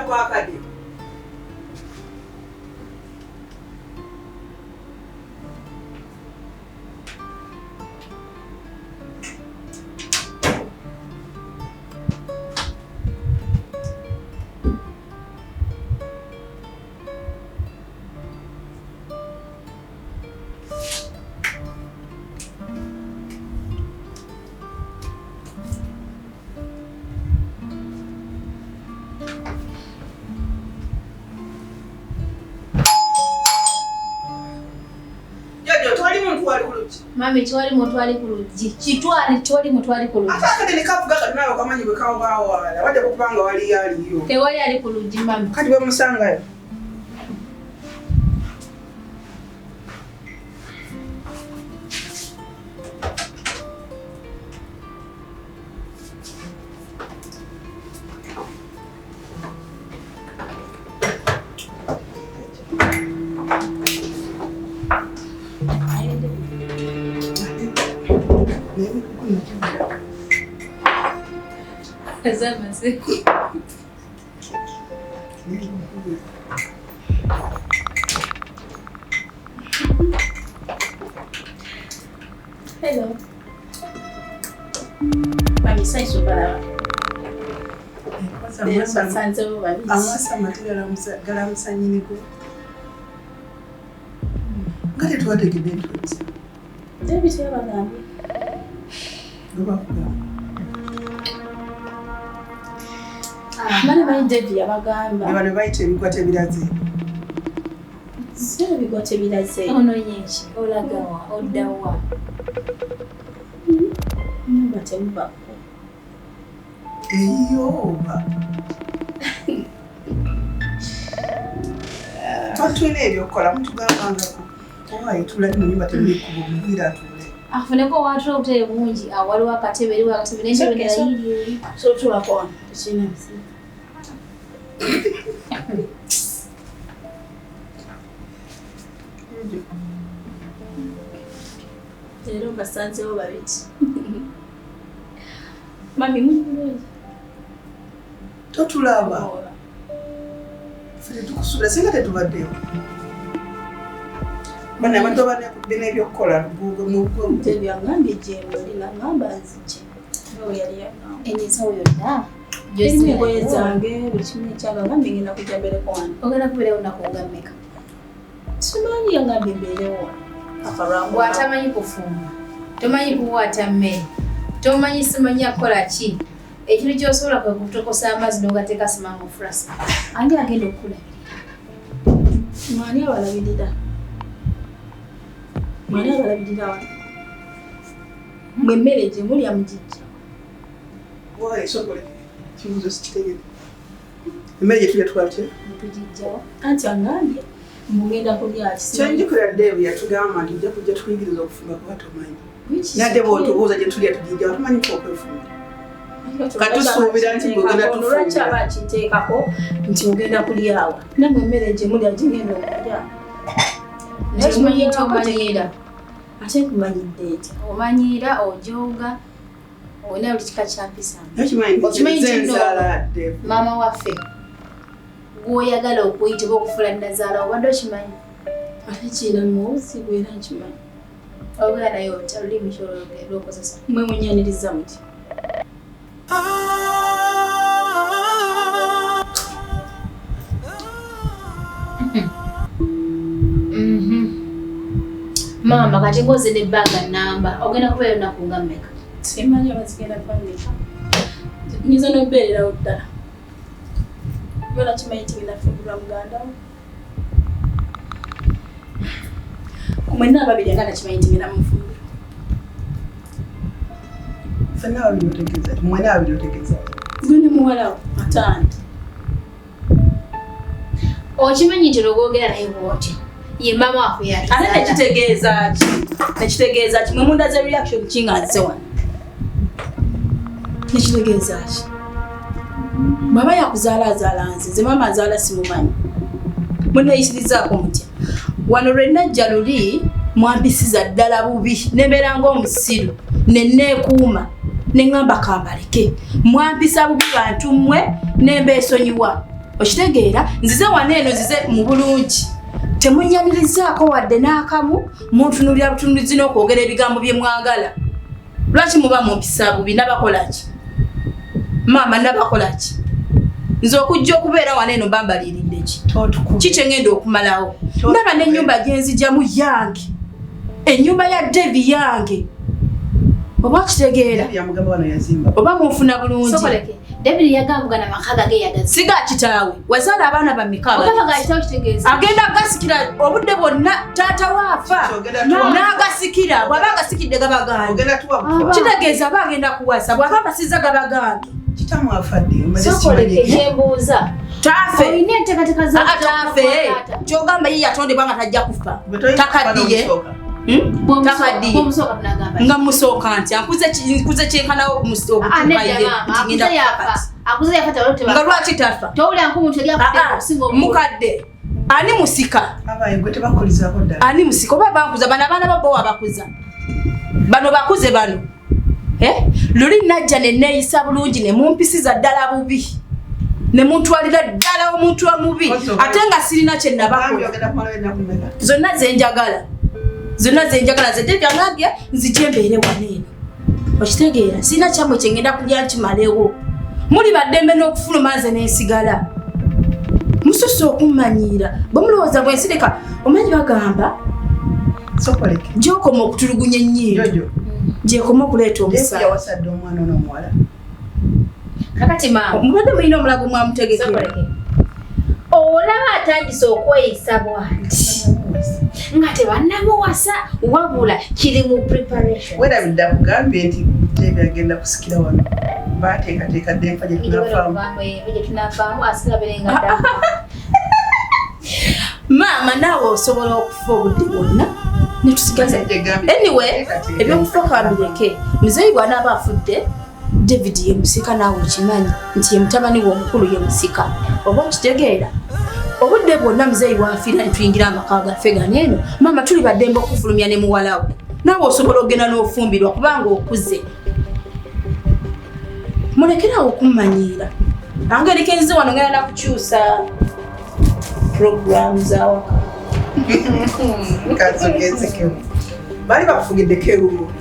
kwakadde. Mami twali mutwali ku luggi. Kitwali twali mutwali ku luggi. Ate ne kavuga kadinayo kamanyi bwe kawo wala. Wajja kubanga wali aliyo. Tewali ali ku luggi mami. Kati bwe musangayo. Amazeko. Hello. Mami sai sobala. Sanzo babi. Amasa matira galamusa nyini ko. Kati twategedde ntwese. David yabagambi. Mane bayi David yabagamba. Bano bayite ebikwate biraze. Sebe bikwate biraze. Ono yenshi olagawa oddawa. Mbate mbako. Eyoba. Twatwine ebyokukola mutugambangako. Owaye tulali mu nyumba tebiri kubumuvira atule. Afuneko watu obutebe bungi awaliwo akatebe eriwo akatebe n'entebe nayiri. So tulakona. Kina. Lero basanzewo babiti. Mami mulungi. Totulaba. Fere tukusula singa tetubaddeyo. Bana abantu bane ebyokukola mu Tebyangambye je mulina ngamba nzije. No yali yana. Enyisawo yonna. Jesi ngoye zange bikimye kyanga ngambe ngina kujja mbere kwani. Ogenda kubeera unakugameka. Simanyi yangambye mbelewo. Afarango. Watamanyi kufumba. Tomanyi kuwaata mmere. Tomanyi simanyi akola ki. Ekintu ky'osobola kwe kutokosa amazzi n'ogateeka sima mu furasa. Andi agenda okukulabirira. Mani abalabirira. Mani abalabirira wa. Mwe mmere gye mulya mugijja. Wae sokole. Kibuzo sikitegere. Emmere gye tulya twatya? Tugijjawo. Anti angambye mugenda kulya kisi. Kyenjukira Devi yatugamba nti ojja kujja tukuyigiriza okufumba kuba tomanyi. Nadde bw'otubuuza gye tulya tugijjawo tumanyi ko okwefumba. Katusuubira nti bw'ogenda tufumba. Lwaki aba kiteekako nti ogenda kulyawa. Nammwe emmere gye mulya gigenda okulya. Nekimanyi nti omanyiira. Ate nkumanyidde eti. Omanyiira ojoga. Olina buli kika kyampisa. Okimanyi nti maama waffe gw'oyagala okuyitibwa okufuula nnazaala obadde okimanyi? Ate kiina muwuzi gwera nkimanyi. Ogera naye otya lulimi ky'olwokozesa. Mwe munyaniriza muti. Mama kati ngoze n'ebbanga nnamba ogenda kubeera olunaku nga mmeka? Simanyi oba zigenda kwandika. Nyiza n'obeererawo ddala. Bwera kimanyi nti ngenda fumbirwa muganda wo. Mwenna ababiri nga nakimanyi nti ngenda mufumbirwa. Ffenna babiri otegeeza. Mwenna babiri otegeeza. Gwe muwalawo atandi. Okimanyi nti olwogera naye bw'otyo. Ye mama waffe yatuzaala. Ate nekitegeeza ki? Nekitegeeza ki? Mwe mundaze reaction ki nga nze wano? Nekitegeeza ki? Baba yakuzaala azaala nze, nze maama azaala simumanyi. Munneeyisirizaako mutya. Wano lwe najja luli mwampisiza ddala bubi nebeera ng'omusiru nenneekuuma ne ngamba kambaleke. Mwampisa bubi bantu mmwe ne mbeesonyiwa. Okitegeera nzize waneeno nzize mu bulungi. Temunyanirizaako wadde n'akamu muntunulira butunulizi n'okwogera ebigambo bye mwagala. Lwaki muba mu mpisa bubi nabakola ki? Maama nabakola ki? Nze okujja okubeera waneeno bambaliiridde ki? Kiki ngenda okumalawo? Ndaba n'ennyumba gye nzigyamu yange. Ennyumba ya Devi yange. Oba kitegeera? Oba munfuna bulungi? Sokoleke. David yagambugana makaga ge yagazi. Siga kitaawe. Wazaala abaana ba mikaba. Ogamba kitaawe kitegeeza. Agenda gasikira obudde bonna taata waafa. N'agasikira. Bw'aba agasikidde gabaganda. Kitegeeza aba agenda kuwasa. Bw'aba basiza gabaganda. Kitamu afadde. Sokoleke yembuuza. Tafe. Oyine enteekateeka za tafe. Kyogamba ye yatondebwa nga tajja kufa. Takaddiye. Bomusooka tunagamba. Nga musooka nti nkuze kyenkanawo okutukaide. Akuze yafata walote nga lwaki tafa. Towulira nkumuntu eri akudde okusinga obukulu. Mukadde. Ani musika? Abaye gwe tebakulizaako ddala. Ani musika? Oba bankuza bano abaana babo abakuza. Bano bakuze bano. Luli najja ne neeyisa bulungi ne mumpisiza ddala bubi. Ne muntwalira ddala omuntu omubi. Ate nga sirina kye nabakola. Zonna zenjagala. Zonna zenjagala ze Devi angambye nzije mbeere waneeno. Okitegeera sirina kyamwe kye ngenda kulya nkimalewo. Muli baddembe n'okufuluma nze n'ensigala. Mususse okummanyiira. Bwe mulowooza bwe nsireka omanyi bagamba Sokoleke. Gy'okoma okutulugunya ennyindo. Gy'ekoma okuleeta omusaala. Devi yawasadde omwana n'omuwala. Kakati maama. Mubadde mulina omulago mwamutegekera. Olaba atandise okweyisa bw'ati. Nga tebannamuwasa wabula kiri mu preparation. Werabidde akugambye nti Devi agenda kusikira wano. Baateekateeka ddenfa gye tunafaamu. Gye tunafaamu asirabirenga ddala. Maama naawe osobola okufa obudde bwonna ne tusigaza. Anyway, ebyokufa kambireke. Muzeeyi bw'anaaba afudde, David ye musika naawe okimanyi nti ye mutabani w'omukulu ye musika. Oba okitegeera? Obudde bwonna muzeeyi bw'afiira ne tuyingira amaka gaffe ganeeno, maama tuli baddembe okufulumya ne muwalawo. Naawe osobola ogenda n'ofumbirwa kubanga okuze. Mulekerawo okummanyiira. Angeri kenze wano ngenda na kukyusa program zawaka. Kazogezekeo. Bali bafugidde kerumo.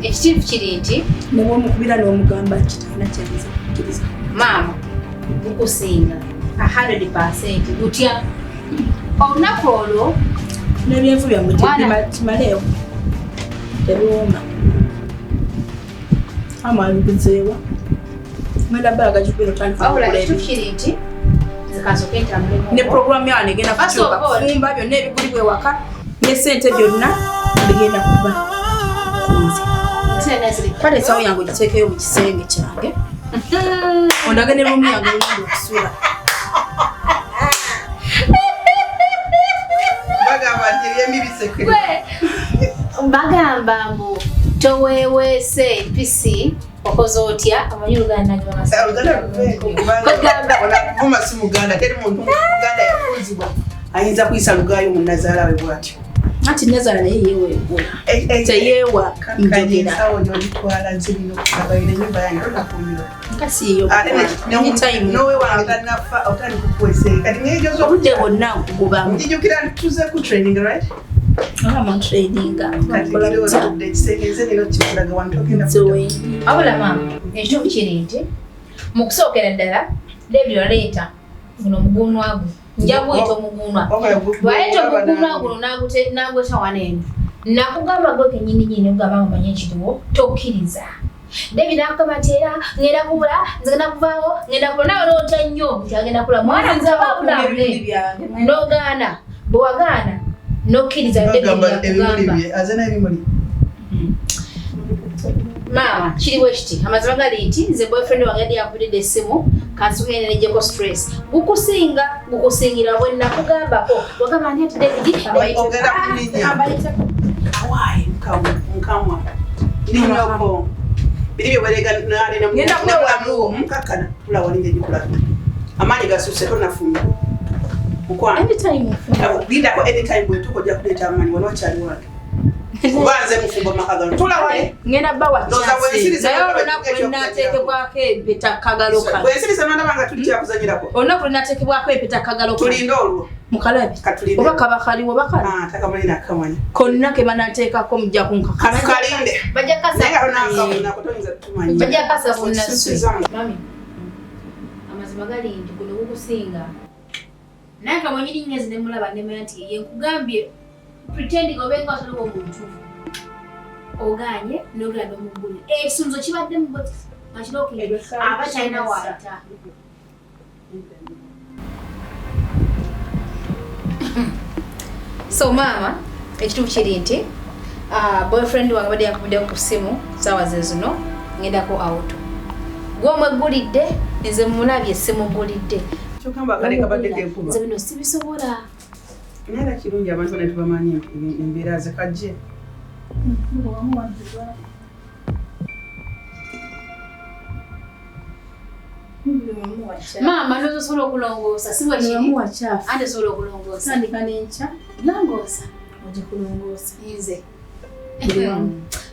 Ekitiifu kiri nti nebwomukubira n'omugamba kitana kyanza kukkiriza. Maama gukusinga 100% gutya olunaku olwo n'ebyenvu byammwe kimaleewo tebiwooma amabiguzeewa mwenda bbalaga kikubira otandika ekitiifu kiri nti zikasoke entambulemu ne programu yawo negenda kukyuka kufumba byonna ebigulibwa ewaka n'essente byonna bigenda kuba kunze. Kale ensawo yange ogiteekeyo mu kisenge kyange ondage ne lumu yange olungi okusula. Bagamba mbu toweeweese mpisi okoze otya amanyi Oluganda ayinza kuyisa Lugaayo mu Nazaala we bw'atyo. Ati Nazaala naye yeeweebula teyeewa njogera obudde bwonna nkugubamu wabula maama ekituufu kiri nti mu kusookera ddala David waleeta guno omuguunwa gwe nja gweta omuguunwa bwaleeta omuguunwa guno n'agweta waneeno nakugamba gwe kenyininyini ogamba omanye ekiriwo tokkiriza. David nakugamba nti era ngenda kubula nzigenda kuvaawo ngenda kula nawe nootya nnyo nti agenda kula mwana nzababulabule n'ogaana bwe wagaana n'okkiriza maama kiriwo ekiti amazima gali nti nze boyfriend wange yadde yakubulidde essimu kansugende nejjeko stress gukusingira bwe nakugambako wagamba ndi ati David Mkamwa. Ninyoko. Biriwe barega nare na ngenda kula mukakana kula walinge jikula. Amani gasuse to nafumba. Mukwana. Anytime. Linda ko anytime bwe tukoja kuleta amani wano chali wange. Kubanze mufumba makagalo. Tula wale. Ngena bawa chance. Nayo lunaku natekebwako empeta kagalo kano. Bwensiriza mwana banga tulitya kuzanyirako. Olunaku natekebwako empeta kagalo kano. Tulinda olwo. Mukalabi. Katulinde. Oba kabakaliwo bakali. Takamani nakamani. Konna ke banateekako mujja kunkaka. Kalinde. Bajja kasa. Naye kutonyiza tumanyi. Bajja kasa kunna. Mami. Amazima gali nti kuno kukusinga. Naye kamanyiri nyezi ne mulaba ne manti ye nkugambye pretending obenga ataliwo omuntu. Oganye n'ogenda omuguli. Ekisunzo kibadde mu boti. Makiroke aba China waata. So mama, ekituufu kiri nti boyfriend wange badde yakubidde ku simu saawa ze zino ngendako auto. Gwe omweggulidde nze mulabye simugulidde. Kyokamba kale kabadde k'enkuba. Nze bino sibisobola. Nera kirungi abantu ne tubamanyi embeera ze kajje. Mama ndozo sobola okulongoosa si bwe kiri. Wachafu. Ate sobola okulongoosa. Sandika n'enkya. Longoosa. Ojja kulongoosa. Nze.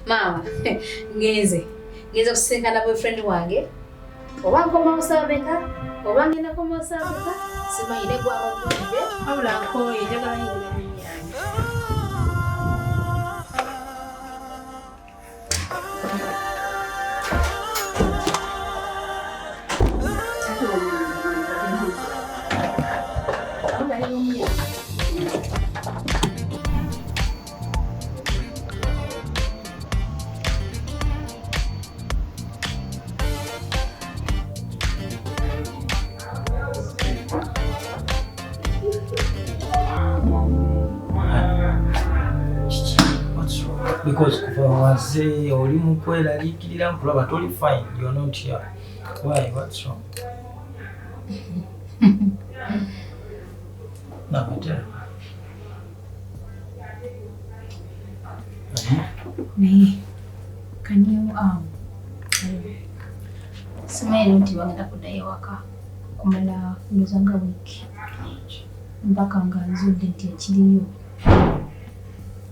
Mama, ngenze kusinkana boyfriend wange. Oba nkoma osabeka, oba ngenda koma osabeka, simanyire gwabagulidde. Wabula nkooye njagala nyingi yange. Because kuva waze oli mukweraliikirira nkulaba toli fine, you're not here. Why? What's wrong? No, Can you Simanyi nti bagenda kuddayo waka kumala ndozanga wiiki mpaka nga nzudde nti ekiriyo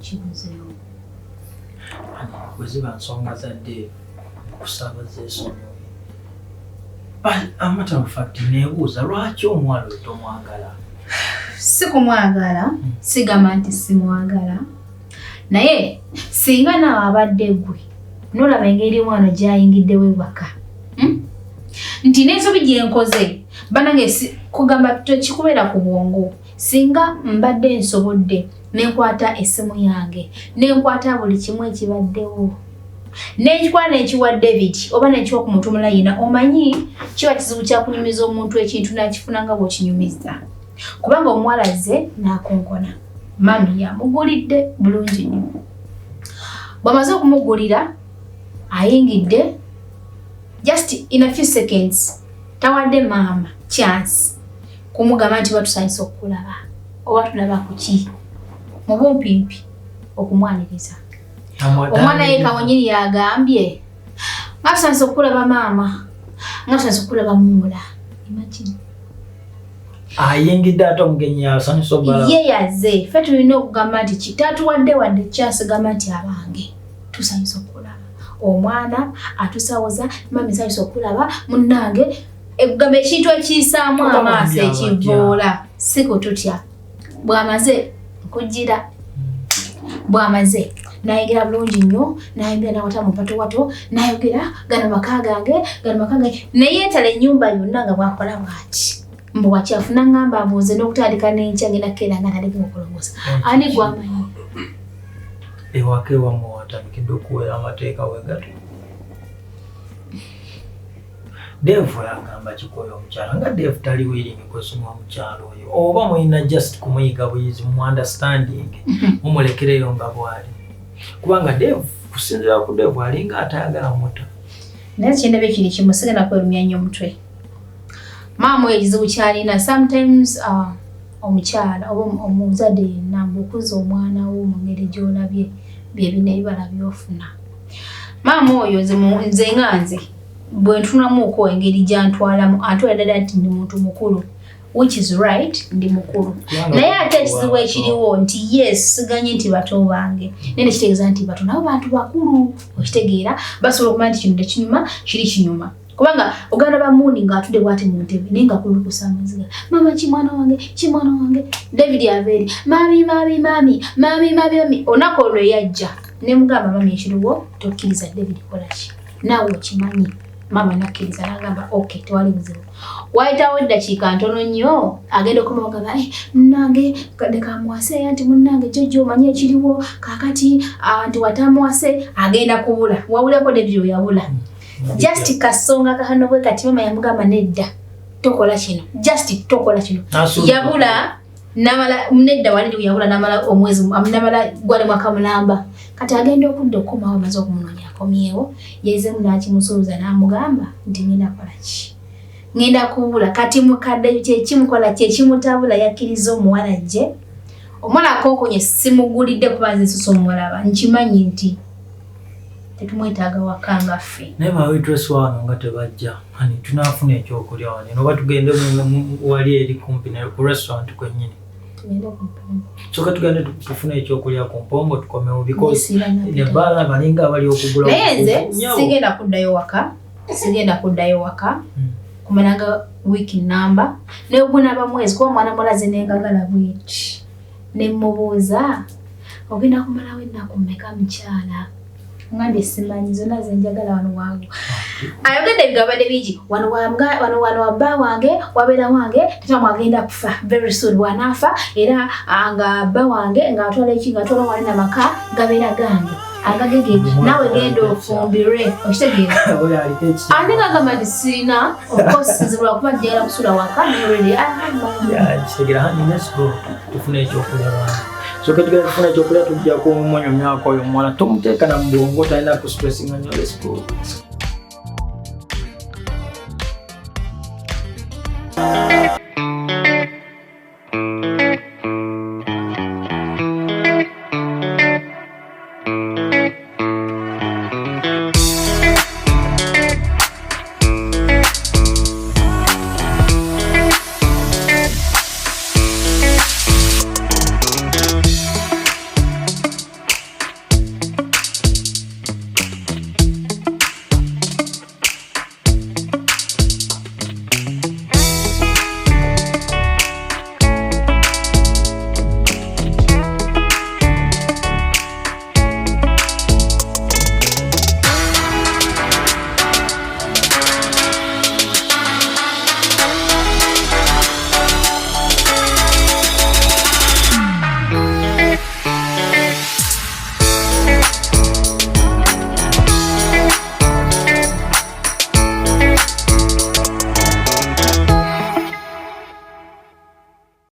kibuzeewo. bwe ziba nsonga zadde kusaabaza ensonga. But a matter of fact, neebuuza lwaki omuwala oyo tomwagala? Si kumwagala, sigamba nti simwagala. Naye singa naawe abadde ggwe n'olaba engeri omwana gy'ayingiddewo ewaka. Nti n'ensobi gye nkoze banange kugamba tekikubeera ku bwongo. Singa mbadde nsobodde nenkwata essimu yange nenkwata buli kimu ekibaddewo n'ekikwana n'ekiwa David oba n'ekiwa ku muntu mulayina, omanyi kiba kizibu kya kunyumiza omuntu ekintu n'akifuna nga bw'okinyumiza. Kubanga omuwala azze n'akonkona, mami yamugulidde bulungi nnyo. Bw'amaze okumugulira ayingidde just in a few seconds tawadde maama chance kumugamba nti batusanyisa okukulaba oba tulaba ku ki mu bumpimpi okumwaniriza. Omwana ye Kawonyiri yagambye nga tusanyisa okukulaba maama, nga tusanyisa okukulaba mumula. Imagine ayingidde ate omugenyi asanyusa obbala ye yazze. Ffe tulina okugamba nti kitatuwadde wadde kyasigamba nti abange tusanyusa okulaba omwana atusawoza mami sanyusa okulaba munnange ekugamba ekintu ekiyisaamu amaaso ekivoola siko tutya. Bw'amaze nkugira bw'amaze nayogera bulungi nnyo, nayimbira nawata mu patowato, nayogera gano maka gange neyeetala ennyumba yonna nga bwakola bw'ati mbu wakyafuna ngamba abuuze n'okutandika n'enkya ngenda kukeera nga naleka okulongoosa. Ani gwamanyi ewaka ewammwe watandikidde okuweera amateeka wegato? Dave yagamba kikoyo omukyala nga Dave tali willing kwesonga omukyala oyo, oba mulina just kumuyiga buyizi mu understanding mumulekereyo nga bwali, kubanga Dave kusinzira ku Dave alinga atayagala muto. naye kyendaba ekiri kimu sigenda kwerumya nnyo omutwe. Maama oyo ekizibu kyalina sometimes omukyala oba omuzadde yenna okuza omwana wo mu ngeri gy'olabye bye bino ebibala by'ofuna. Maama oyo nze nga nze bwe ntunamuuko engeri gy'antwalamu atwala ddala nti ndi muntu mukulu which is right ndi mukulu naye ate ekizibu ekiriwo nti yes siganye nti bato bange nene kitegeeza nti bato nabo bantu bakulu okitegeera basobola okumanya nti kino tekinyuma kiri kinyuma kubanga oganda bamuuni ng'atudde bw'ati mu ntebe naye nga kulukusa amaziga mama kimwana wange David aveeri mami onako olwo yajja ne mugamba mami ekiruwo tokkiriza David kolaki naawe okimanyi mama nakkiriza n'agamba okay tewali buzibu wayitawo eddakiika ntono nnyo agenda okumugamba munnange kadde kamuwase anti munnange jjojjo omanyi ekiriwo kaakati nti watamuwase agenda kubula wawulako David oyabula just kasonga kahano bwe kati mama yamugamba nedda tokola kino just tokola kino yabula namala nedda wali yabula namala omwezi namala gwali mwaka mulamba kati agenda okudda okukomawo amaze okumunonya akomyewo yeze munaki musuuza n'amugamba nti ngenda kola ki ngenda kubula kati mukadde kyekimukola kyekimutabula yakkiriza omuwala gye omwana akonkonye simugulidde kubanza ensusu omulaba nkimanyi nti tetumwetaaga wakanga ffe naye bawaitress wano nga tebajja ani tunaafuna ekyokulya wano noba tugende wali eri kumpi ku restaurant kwennyini soka tugende tufune ekyokulya ku mpombo tukomewo because nebaala balinga abali okugula naye nze sigenda kuddayo waka kumananga wiki namba naye ogunaba mwezi kuba mwana mulaze nengagala bweti nemubuuza ogenda kumalawo ennaku mmeka mukyala ngambye simanyi zonna zenjagala wano wangu ayogedde ebigabadde bingi wano wabba wange wabeera wange tata mwagenda kufa very soon wanaafa era nga bba wange ngaatwala eki ngaatwala wali namaka gabeera gange agagege naawe genda ofumbire okitegeera ate ngagamba nti sirina okusinzibwa kuba njagala kusula waka neredi kitegeera hani let's go tufune ekyokulya bantu so katika kufuna chakula tujja kumonyomya kwa oyo mwana tomuteeka na mbongo talina ku stressinga nnyo let's go